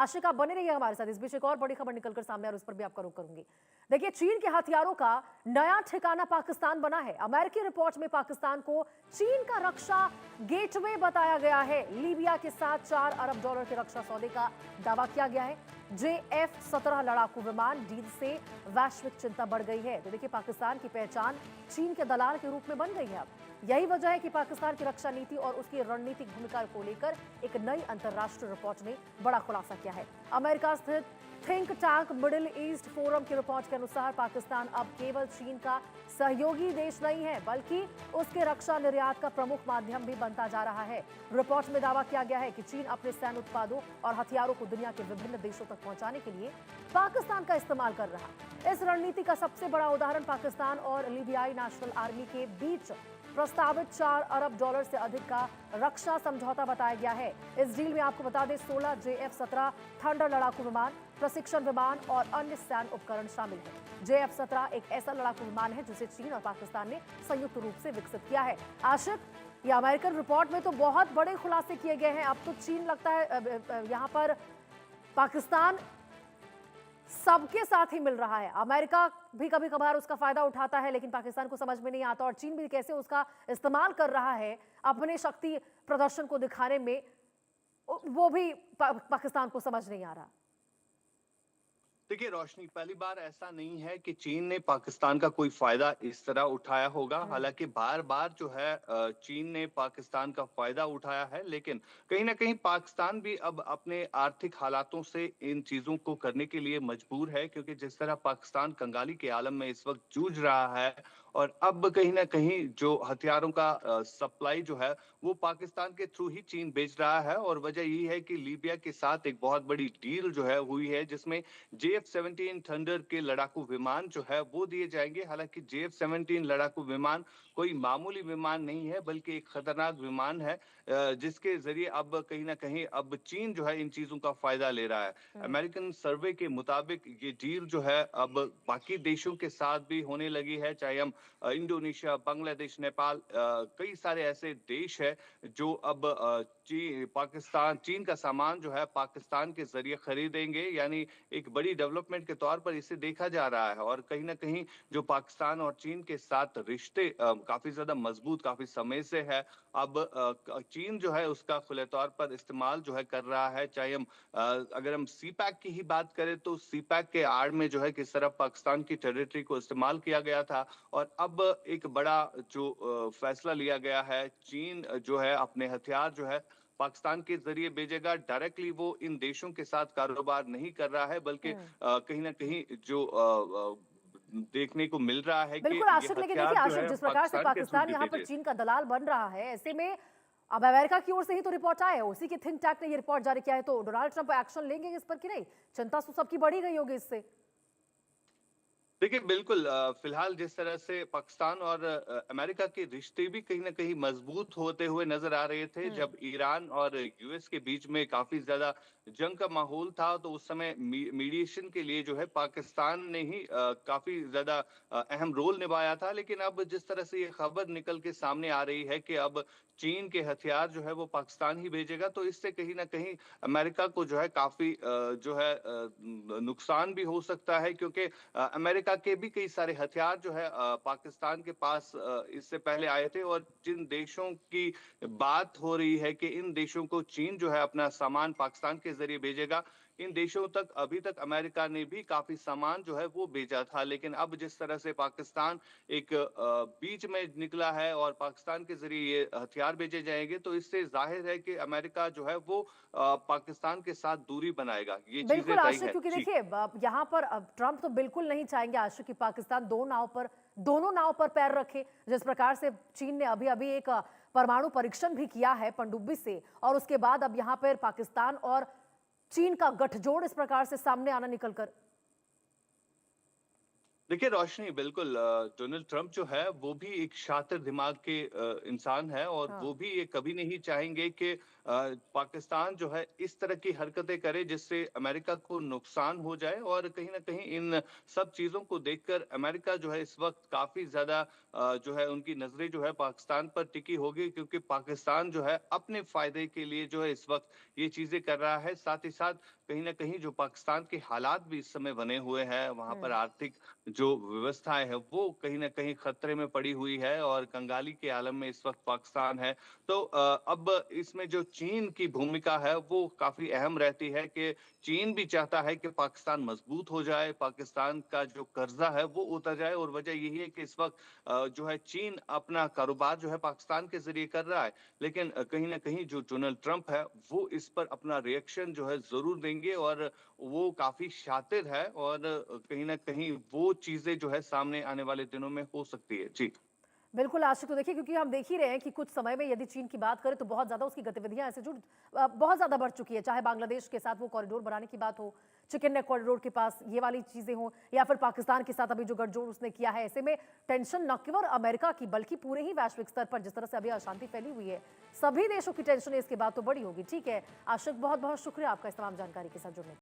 आशिका बने रहिए हमारे साथ। इस बीच एक और बड़ी खबर निकलकर सामने आ रही है, उस पर भी आपका रुख करूंगी। देखिए, चीन के हथियारों का नया ठिकाना पाकिस्तान बना है। अमेरिकी रिपोर्ट में पाकिस्तान को चीन का रक्षा गेटवे बताया गया है। लीबिया के साथ $4 अरब के रक्षा सौदे का दावा किया गया है। JF-17 लड़ाकू विमान डील से वैश्विक चिंता बढ़ गई है। तो देखिए, पाकिस्तान की पहचान चीन के दलाल के रूप में बन गई है। अब यही वजह है कि पाकिस्तान की रक्षा नीति और उसकी रणनीतिक भूमिका को लेकर एक नई अंतर्राष्ट्रीय रिपोर्ट ने बड़ा खुलासा किया है। अमेरिका स्थित think tank middle east forum की रिपोर्ट के अनुसार पाकिस्तान अब केवल चीन का सहयोगी देश नहीं है, बल्कि उसके रक्षा निर्यात का प्रमुख माध्यम भी बनता जा रहा है। रिपोर्ट में दावा किया गया है कि चीन अपने सैन्य उत्पादों और हथियारों को दुनिया के विभिन्न देशों तक पहुंचाने के लिए पाकिस्तान का इस्तेमाल कर रहा है। इस रणनीति का सबसे बड़ा उदाहरण पाकिस्तान और लीबियाई नेशनल आर्मी के बीच प्रस्तावित $4 अरब से अधिक का रक्षा समझौता बताया गया है। इस डील में आपको बता दें 16 JF-17 थंडर लड़ाकू विमान, प्रशिक्षण विमान और अन्य सैन्य उपकरण शामिल हैं। JF-17 एक ऐसा लड़ाकू विमान है जिसे चीन और पाकिस्तान ने संयुक्त रूप से विकसित किया है। आशिक, ये अमेरिकन रिपोर्ट में तो बहुत बड़े खुलासे किए गए हैं। अब तो चीन लगता है यहाँ पर पाकिस्तान सबके साथ ही मिल रहा है। अमेरिका भी कभी कभार उसका फायदा उठाता है, लेकिन पाकिस्तान को समझ में नहीं आता, और चीन भी कैसे उसका इस्तेमाल कर रहा है अपने शक्ति प्रदर्शन को दिखाने में, वो भी पाकिस्तान को समझ नहीं आ रहा। देखिए रोशनी, पहली बार ऐसा नहीं है कि चीन ने पाकिस्तान का कोई फायदा इस तरह उठाया होगा। हालांकि बार बार जो है चीन ने पाकिस्तान का फायदा उठाया है, लेकिन कहीं ना कहीं पाकिस्तान भी अब अपने आर्थिक हालातों से इन चीजों को करने के लिए मजबूर है, क्योंकि जिस तरह पाकिस्तान कंगाली के आलम में इस वक्त जूझ रहा है, और अब कहीं ना कहीं जो हथियारों का सप्लाई जो है वो पाकिस्तान के थ्रू ही चीन बेच रहा है। और वजह यही है कि लीबिया के साथ एक बहुत बड़ी डील जो है हुई है, जिसमें JF-17 थंडर के लड़ाकू विमान जो है वो दिए जाएंगे। हालांकि JF-17 लड़ाकू विमान कोई मामूली विमान नहीं है, बल्कि एक खतरनाक विमान है, जिसके जरिए अब कहीं ना कहीं अब चीन जो है इन चीजों का फायदा ले रहा है। अमेरिकन सर्वे के मुताबिक ये डील जो है अब बाकी देशों के साथ भी होने लगी है, चाहे हम इंडोनेशिया, बांग्लादेश, नेपाल, कई सारे ऐसे देश है जो अब चीन का सामान जो है पाकिस्तान के जरिए खरीदेंगे। यानी एक बड़ी डेवलपमेंट के तौर पर इसे देखा जा रहा है। और कहीं ना कहीं जो पाकिस्तान और चीन के साथ रिश्ते काफी ज्यादा मजबूत काफी समय से है, अब चीन जो है उसका खुले तौर पर इस्तेमाल जो है कर रहा है। चाहे हम अगर हम CPEC की ही बात करें तो CPEC के आड़ में जो है किस तरह पाकिस्तान की टेरिटरी को इस्तेमाल किया गया था, और अब एक बड़ा जो फैसला लिया गया है, चीन जो है अपने हथियार जो है पाकिस्तान के जरिए भेजेगा। डायरेक्टली वो इन देशों के साथ कारोबार नहीं कर रहा है, बल्कि कहीं ना कहीं जो देखने को मिल रहा है कि बिल्कुल ये आशिक, लेकिन देखिए हथियार जो आशिक, है जिस प्रकार से पाकिस्तान के थ्रू पाकिस्तान भी यहाँ पर भेजे। चीन का दलाल बन रहा है, ऐसे में अब अमेरिका की ओर से ही तो रिपोर्ट आया है, उसी के थिंक टैंक ने ये रिपोर्ट जारी किया है, तो डोनाल्ड ट्रंप एक्शन लेंगे इस पर कि नहीं? चिंता तो सबकी बढ़ी गई होगी इससे। देखिए बिल्कुल, फिलहाल जिस तरह से पाकिस्तान और अमेरिका के रिश्ते भी कहीं ना कहीं मजबूत होते हुए नजर आ रहे थे, जब ईरान और US के बीच में काफी ज्यादा जंग का माहौल था, तो उस समय मीडिएशन के लिए जो है पाकिस्तान ने ही काफी ज्यादा अहम रोल निभाया था। लेकिन अब जिस तरह से ये खबर निकल के सामने आ रही है कि अब चीन के हथियार जो है वो पाकिस्तान ही भेजेगा, तो इससे कहीं ना कहीं अमेरिका को जो है काफी जो है नुकसान भी हो सकता है, क्योंकि अमेरिका के भी कई सारे हथियार जो है पाकिस्तान के पास इससे पहले आए थे। और जिन देशों की बात हो रही है कि इन देशों को चीन जो है अपना सामान पाकिस्तान के जरिए भेजेगा, इन देशों तक अभी तक अमेरिका ने भी काफी सामान जो है वो भेजा था। लेकिन अब जिस तरह से पाकिस्तान एक बीच में निकला है और पाकिस्तान के जरिए ये हथियार भेजे जाएंगे, तो इससे जाहिर है कि अमेरिका जो है वो पाकिस्तान के साथ दूरी बनाएगा। ये चीजें बिल्कुल तय आशिक, है क्योंकि जी। देखिए यहाँ पर अब ट्रंप तो बिल्कुल नहीं चाहेंगे आशिक कि पाकिस्तान दोनों नाव पर पैर रखे। जिस प्रकार से चीन ने अभी अभी एक परमाणु परीक्षण भी किया है पनडुब्बी से, और उसके बाद अब यहाँ पर पाकिस्तान और चीन का गठजोड़ इस प्रकार से सामने आना निकलकर। देखिए रोशनी, बिल्कुल डोनाल्ड ट्रंप जो है वो भी एक शातिर दिमाग के इंसान है, और हाँ। वो भी ये कभी नहीं चाहेंगे कि पाकिस्तान जो है इस तरह की हरकतें करे जिससे अमेरिका को नुकसान हो जाए। और कहीं ना कहीं इन सब चीजों को देखकर अमेरिका जो है इस वक्त काफी ज्यादा जो है उनकी नजरें जो है पाकिस्तान पर टिकी होगी, क्योंकि पाकिस्तान जो है अपने फायदे के लिए जो है इस वक्त ये चीजें कर रहा है। साथ ही साथ कहीं ना कहीं जो पाकिस्तान के हालात भी इस समय बने हुए हैं, वहां पर आर्थिक जो व्यवस्थाएं है वो कहीं ना कहीं खतरे में पड़ी हुई है और कंगाली के आलम में इस वक्त पाकिस्तान है। तो अब इसमें जो चीन की भूमिका है वो काफी अहम रहती है कि चीन भी चाहता है कि पाकिस्तान मजबूत हो जाए, पाकिस्तान का जो कर्जा है वो उतर जाए, और वजह यही है कि इस वक्त जो है चीन अपना कारोबार जो है पाकिस्तान के जरिए कर रहा है। लेकिन कहीं ना कहीं जो डोनाल्ड ट्रंप है वो इस पर अपना रिएक्शन जो है जरूर देंगे, और वो काफी शातिर है, और कहीं ना कहीं वो चीजें जो है सामने आने वाले दिनों में हो सकती है। जी। बिल्कुल आशिक, तो देखिए क्योंकि हम देख ही रहे हैं कि कुछ समय में यदि चीन की बात करें तो बहुत ज्यादा उसकी गतिविधियां ऐसे जुड़ बहुत ज्यादा बढ़ चुकी है, चाहे बांग्लादेश के साथ वो कॉरिडोर बनाने की बात हो, चिकन नेक कॉरिडोर के पास ये वाली चीजें हो, या फिर पाकिस्तान के साथ अभी जो गठजोड़ उसने किया है। ऐसे में टेंशन न केवल अमेरिका की बल्कि पूरे ही वैश्विक स्तर पर जिस तरह से अभी अशांति फैली हुई है, सभी देशों की टेंशन है इसके बाद तो बड़ी होगी। ठीक है आशिक, बहुत बहुत शुक्रिया आपका इस तमाम जानकारी के साथ जुड़ने के लिए।